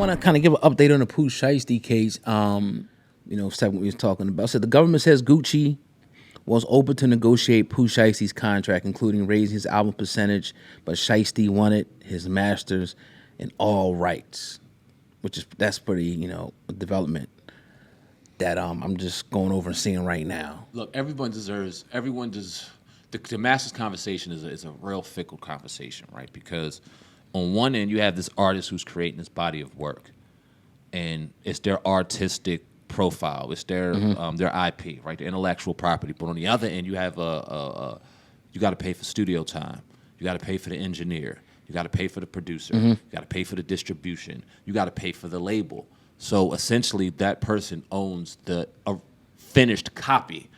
want to kind of give an update on the Pooh Shiesty case. Segment we was talking about. So the government says Gucci was open to negotiate Pooh Shiesty's contract, including raising his album percentage, but Shiesty wanted his masters and all rights, that's pretty, a development that I'm just going over and seeing right now. Look, everyone does. The masters conversation is a real fickle conversation, right? Because on one end, you have this artist who's creating this body of work, and it's their artistic profile, it's their IP, right? Their intellectual property. But on the other end, you have you got to pay for studio time, you got to pay for the engineer, you got to pay for the producer, you got to pay for the distribution, you got to pay for the label. So essentially, that person owns a finished copy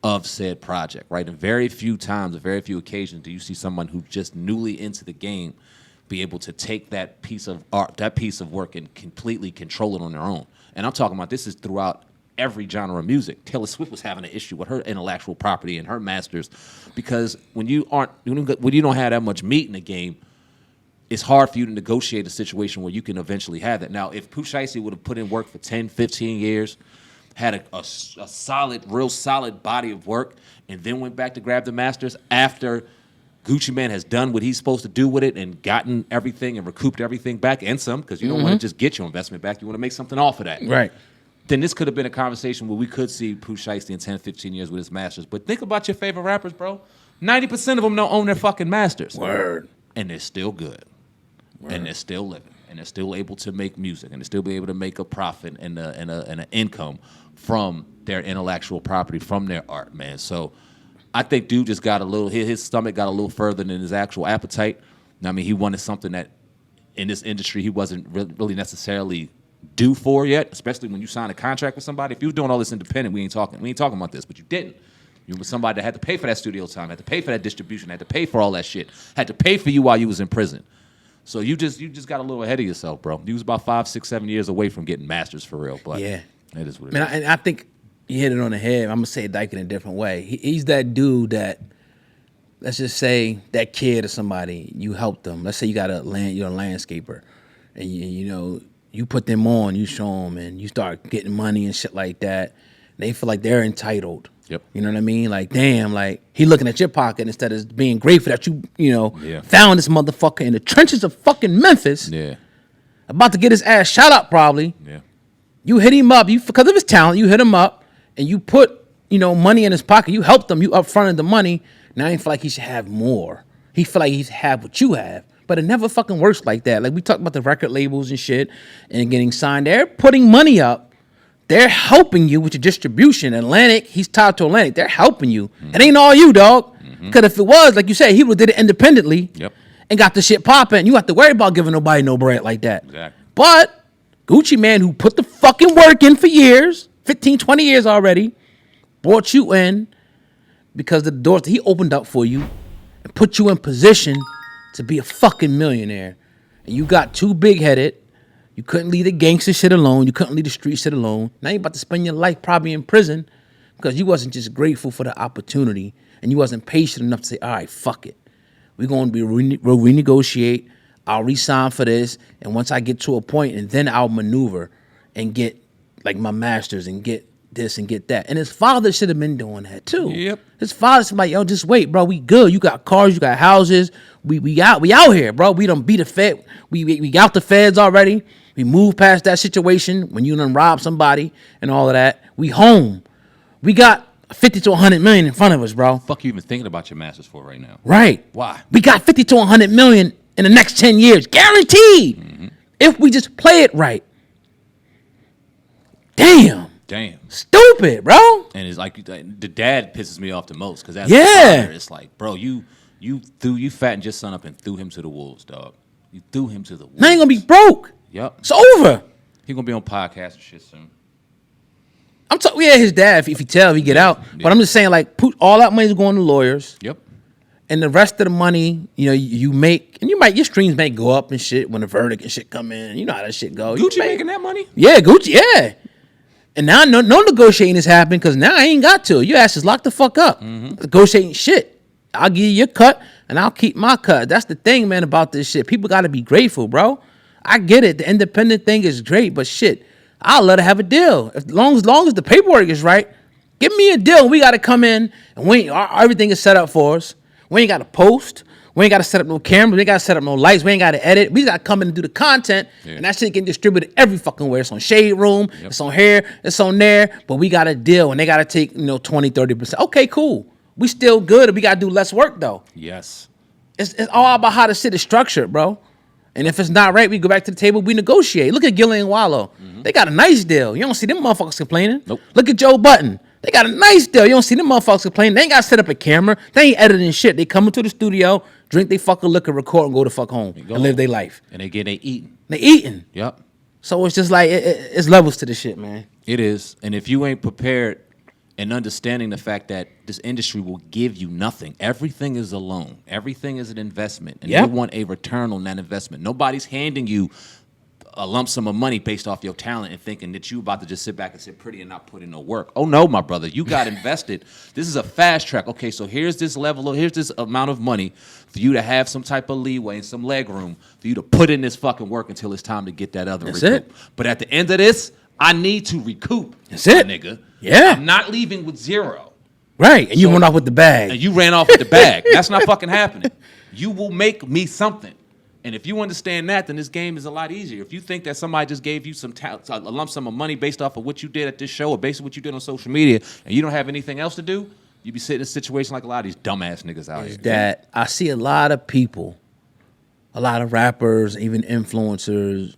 of said project, right? And very few times, very few occasions, do you see someone who's just newly into the game be able to take that piece of art, that piece of work, and completely control it on their own. And I'm talking about this is throughout every genre of music. Taylor Swift was having an issue with her intellectual property and her masters, because when you don't have that much meat in the game, it's hard for you to negotiate a situation where you can eventually have that. Now, if Pooh Shiesty would have put in work for 10, 15 years, had a solid, real solid body of work, and then went back to grab the masters after Gucci Mane has done what he's supposed to do with it and gotten everything and recouped everything back and some, because you don't want to just get your investment back. You want to make something off of that. Right. Then this could have been a conversation where we could see Pooh Shiesty in 10, 15 years with his masters. But think about your favorite rappers, bro. 90% of them don't own their fucking masters. Word. And they're still good. Word. And they're still living. And they're still able to make music. And they're still be able to make a profit and an income from their intellectual property, from their art, man. So I think dude just got his stomach got a little further than his actual appetite. I mean, he wanted something that in this industry he wasn't really necessarily due for yet, especially when you sign a contract with somebody. If you were doing all this independent, we ain't talking about this, but you didn't. You were somebody that had to pay for that studio time, had to pay for that distribution, had to pay for all that shit, had to pay for you while you was in prison. So you just got a little ahead of yourself, bro. You was about 5, 6, 7 years away from getting masters for real, but yeah, it is what it is. And I think you hit it on the head. I'm gonna say it like in a different way. He's that dude that, let's just say that kid or somebody, you helped them. Let's say you're a landscaper, and you put them on, you show them, and you start getting money and shit like that. They feel like they're entitled. Yep. You know what I mean? Like, damn, like he looking at your pocket instead of being grateful that you found this motherfucker in the trenches of fucking Memphis. Yeah. About to get his ass shot up probably. Yeah. You hit him up, because of his talent, you hit him up and you put, money in his pocket. You helped him, you upfronted the money. Now he feel like he should have more. He feel like he should have what you have. But it never fucking works like that. Like we talked about the record labels and shit and getting signed. They're putting money up. They're helping you with your distribution. Atlantic, he's tied to Atlantic. They're helping you. It ain't all you, dog. Because if it was, like you said, he would have did it independently and got the shit popping. You have to worry about giving nobody no bread like that. Exactly. But Gucci Mane, who put the fucking work in for years, 15, 20 years already, brought you in because the doors that he opened up for you and put you in position to be a fucking millionaire. And you got too big-headed. You couldn't leave the gangster shit alone. You couldn't leave the street shit alone. Now you're about to spend your life probably in prison because you wasn't just grateful for the opportunity and you wasn't patient enough to say, all right, fuck it. We're going to renegotiate. I'll resign for this. And once I get to a point, and then I'll maneuver and get like my masters and get this and get that. And his father should have been doing that too. Yep. His father's like, yo, just wait, bro. We good. You got cars. You got houses. We out here, bro. We done beat the Fed. We got the feds already. We moved past that situation when you done robbed somebody and all of that. We home. We got 50 to 100 million in front of us, bro. Fuck you even thinking about your masters for right now? Right. Why? We got 50 to 100 million in the next 10 years. Guaranteed. If we just play it right. Damn. Stupid, bro. And it's like the dad pisses me off the most because yeah, the father, it's like, bro, you fattened your son up and threw him to the wolves, dog. You threw him to the wolves. Now he gonna be broke. Yep. It's over. He gonna be on podcast and shit soon. I'm talking, his dad, if he get out. Yeah. But I'm just saying, like, all that money's going to lawyers. Yep. And the rest of the money, you make, and your streams may go up and shit when the verdict and shit come in. You know how that shit go. Gucci making that money? Yeah, Gucci, yeah. And now no negotiating is happening because now I ain't got to. Your ass is locked the fuck up. Negotiating shit. I'll give you your cut and I'll keep my cut. That's the thing, man, about this shit. People got to be grateful, bro. I get it. The independent thing is great, but shit, I'll let her have a deal. As long as the paperwork is right, give me a deal. We got to come in and everything is set up for us. We ain't got to post. We ain't got to set up no cameras. We ain't got to set up no lights. We ain't got to edit. We got to come in and do the content, and that shit getting distributed every fucking where. It's on Shade Room. Yep. It's on here. It's on there. But we got a deal, and they got to take 20, 30%. Okay, cool. We still good. We got to do less work, though. Yes. It's all about how the shit is structured, bro. And if it's not right, we go back to the table, we negotiate. Look at Gillian and Wallow. Mm-hmm. They got a nice deal. You don't see them motherfuckers complaining. Nope. Look at Joe Button. They got a nice deal. You don't see them motherfuckers complaining. They ain't got to set up a camera. They ain't editing shit. They come into the studio, drink they fucking liquor, record, and go the fuck home and live their life. And they eating. They eating. Yep. So it's just like, it's levels to the shit, man. It is. And if you ain't prepared and understanding the fact that this industry will give you nothing. Everything is a loan. Everything is an investment. And you want a return on that investment. Nobody's handing you a lump sum of money based off your talent and thinking that you about to just sit back and sit pretty and not put in no work. Oh, no, my brother. You got invested. This is a fast track. Okay, so here's this amount of money for you to have some type of leeway and some leg room for you to put in this fucking work until it's time to get that other recoup. It. But at the end of this, I need to recoup. That's it. Nigga. Yeah. I'm not leaving with zero. Right. And you went off with the bag. And you ran off with the bag. That's not fucking happening. You will make me something. And if you understand that, then this game is a lot easier. If you think that somebody just gave you a lump sum of money based off of what you did at this show or based on what you did on social media and you don't have anything else to do, you'd be sitting in a situation like a lot of these dumbass niggas out here. That I see a lot of people, a lot of rappers, even influencers,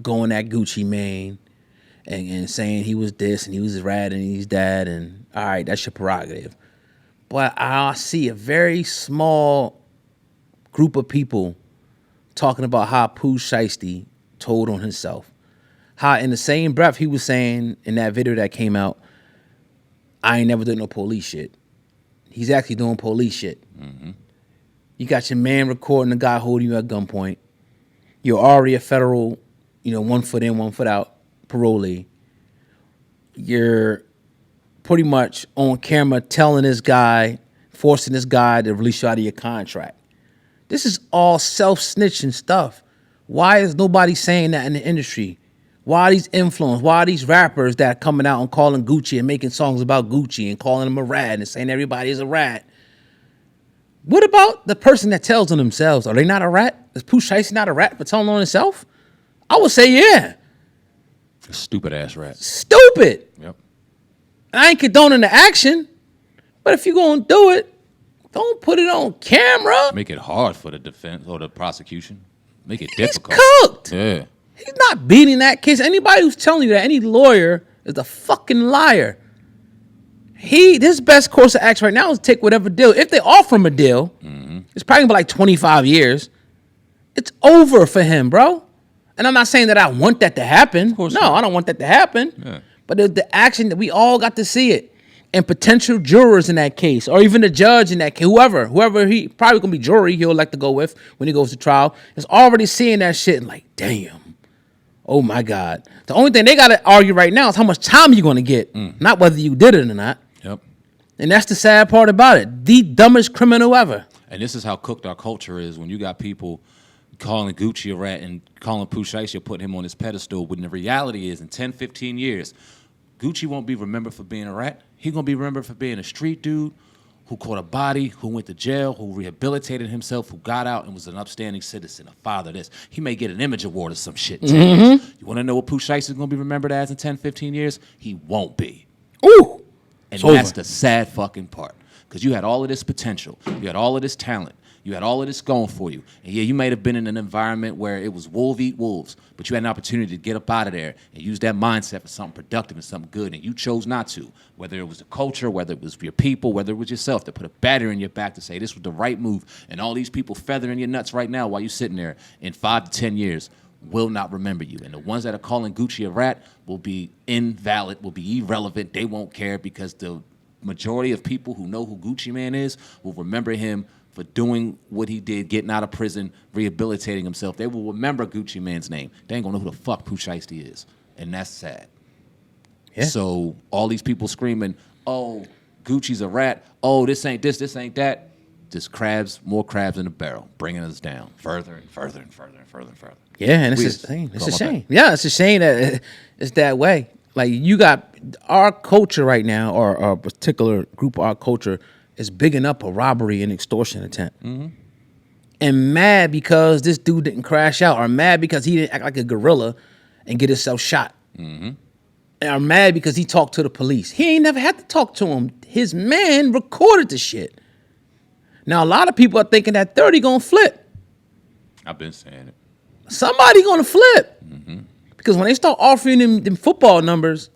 going at Gucci Mane. And saying he was this and he was rat and he's that and all right, that's your prerogative. But I see a very small group of people talking about how Pooh Shiesty told on himself. How in the same breath he was saying in that video that came out, I ain't never done no police shit. He's actually doing police shit. Mm-hmm. You got your man recording the guy holding you at gunpoint. You're already a federal, 1 foot in, 1 foot out parolee. You're pretty much on camera telling this guy, forcing this guy to release you out of your contract. This is all self-snitching stuff. Why is nobody saying that in the industry? Why are these influencers? Why are these rappers that are coming out and calling Gucci and making songs about Gucci and calling him a rat and saying everybody is a rat? What about the person that tells on themselves? Are they not a rat? Is Pooh Shiesty not a rat for telling on himself? I would say yeah. Stupid ass rat. Stupid. Yep. I ain't condoning the action, but if you're going to do it, don't put it on camera. Make it hard for the defense or the prosecution. Make it difficult. He's cooked. Yeah. He's not beating that case. Anybody who's telling you that, any lawyer is a fucking liar. His best course of action right now is take whatever deal. If they offer him a deal, it's probably gonna be like 25 years. It's over for him, bro. And I'm not saying that I want that to happen. No, I don't want that to happen. Yeah. But the action that we all got to see it. And potential jurors in that case, or even the judge in that case, whoever he probably gonna be jury he'll like to go with when he goes to trial, is already seeing that shit and like, damn, oh my God. The only thing they gotta argue right now is how much time you're gonna get, not whether you did it or not. Yep. And that's the sad part about it. The dumbest criminal ever. And this is how cooked our culture is when you got people calling Gucci a rat and calling Pooh Shiesty or putting him on his pedestal, when the reality is in 10, 15 years, Gucci won't be remembered for being a rat. He's going to be remembered for being a street dude who caught a body, who went to jail, who rehabilitated himself, who got out and was an upstanding citizen, a father. He may get an image award or some shit. Mm-hmm. You want to know what Pooh Shiesty is going to be remembered as in 10, 15 years? He won't be. Ooh. And that's the sad fucking part. Because you had all of this potential. You had all of this talent. You had all of this going for you. And yeah, you might have been in an environment where it was wolves eat wolves, but you had an opportunity to get up out of there and use that mindset for something productive and something good, and you chose not to. Whether it was the culture, whether it was your people, whether it was yourself, to put a battery in your back to say this was the right move, and all these people feathering your nuts right now while you're sitting there in 5 to 10 years will not remember you. And the ones that are calling Gucci a rat will be invalid, will be irrelevant. They won't care because the majority of people who know who Gucci Mane is will remember him for doing what he did, getting out of prison, rehabilitating himself. They will remember Gucci Mane's name. They ain't gonna know who the fuck Pooh Shiesty is. And that's sad. Yeah. So all these people screaming, oh, Gucci's a rat. Oh, this ain't this ain't that. just more crabs in the barrel, bringing us down further and further and further and further and further. Yeah, and it's a shame. It's a shame. Yeah, it's a shame that it's that way. Like, you got our culture right now, or a particular group of our culture is bigging up a robbery and extortion attempt. Mm-hmm. And mad because this dude didn't crash out, or mad because he didn't act like a gorilla and get himself shot. Mm-hmm. And are mad because he talked to the police. He ain't never had to talk to him. His man recorded the shit. Now, a lot of people are thinking that 30 gonna flip. I've been saying it. Somebody gonna flip. Mm-hmm. Because when they start offering them football numbers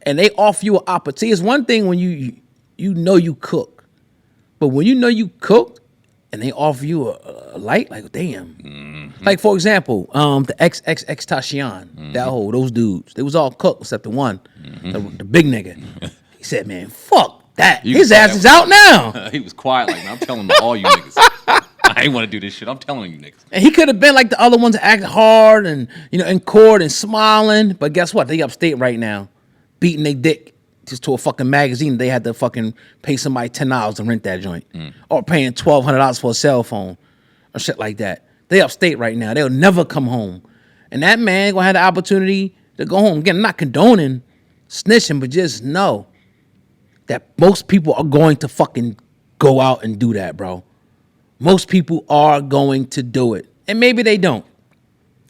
and they offer you an opportunity, it's one thing when you know you cook. But when you know you cook and they offer you a light, like, damn. Mm-hmm. Like, for example, the XXXTentacion, those dudes, they was all cooked except the one, the big nigga. He said, man, fuck that. His ass is out now. He was quiet like, man, I'm telling all you niggas. I ain't want to do this shit. I'm telling you niggas. And he could have been like the other ones, acting hard and, in court and smiling. But guess what? They upstate right now, beating their dick just to a fucking magazine. They had to fucking pay somebody $10 to rent that joint. Or paying $1,200 for a cell phone or shit like that. They upstate right now. They'll never come home. And that man gonna have the opportunity to go home. Again, I'm not condoning snitching, but just know that most people are going to fucking go out and do that, bro. Most people are going to do it, and maybe they don't.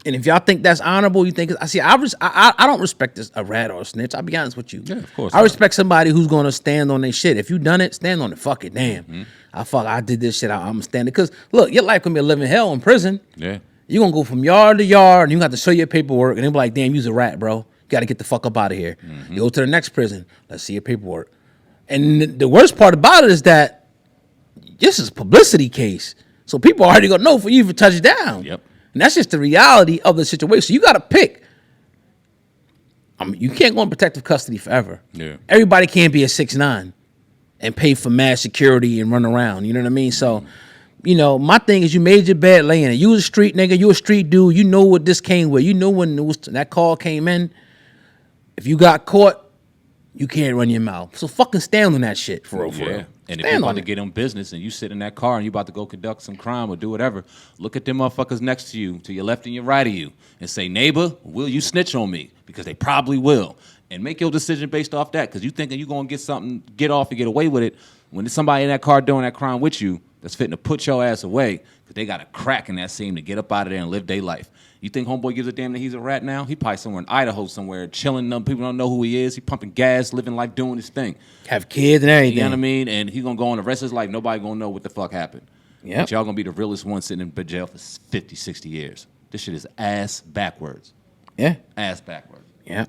And if y'all think that's honorable, you think I don't respect a rat or a snitch. I'll be honest with you. Yeah, of course. I respect somebody who's going to stand on their shit. If you done it, stand on it. Fuck it, damn. Mm-hmm. I did this shit. I'm standing. Because look, your life gonna be a living hell in prison. Yeah. You're gonna go from yard to yard, and you got to show your paperwork, and they'll be like, damn, you's a rat, bro. You got to get the fuck up out of here. Mm-hmm. You go to the next prison. Let's see your paperwork. And the worst part about it is that this is a publicity case. So people already gonna know for you to touch down. Yep. And that's just the reality of the situation. So you gotta pick. You can't go in protective custody forever. Yeah. Everybody can't be a 6'9" and pay for mass security and run around. You know what I mean? So, my thing is, you made your bed, lay in it. You was a street nigga, you a street dude, you know what this came with. You know when that call came in. If you got caught, you can't run your mouth. So fucking stand on that shit for real. And if you're about to get on business and you sit in that car and you about to go conduct some crime or do whatever, look at them motherfuckers next to you, to your left and your right of you, and say, neighbor, will you snitch on me? Because they probably will. And make your decision based off that, because you thinking you're going to get something, get off and get away with it, when there's somebody in that car doing that crime with you that's fitting to put your ass away, because they got a crack in that seam to get up out of there and live their life. You think homeboy gives a damn that he's a rat now? He probably somewhere in Idaho somewhere, chilling. People don't know who he is. He pumping gas, living life, doing his thing. Have kids and everything. You know what I mean? And he going to go on the rest of his life. Nobody going to know what the fuck happened. Yeah. But y'all going to be the realest one sitting in jail for 50, 60 years. This shit is ass backwards. Yeah. Ass backwards. Yeah.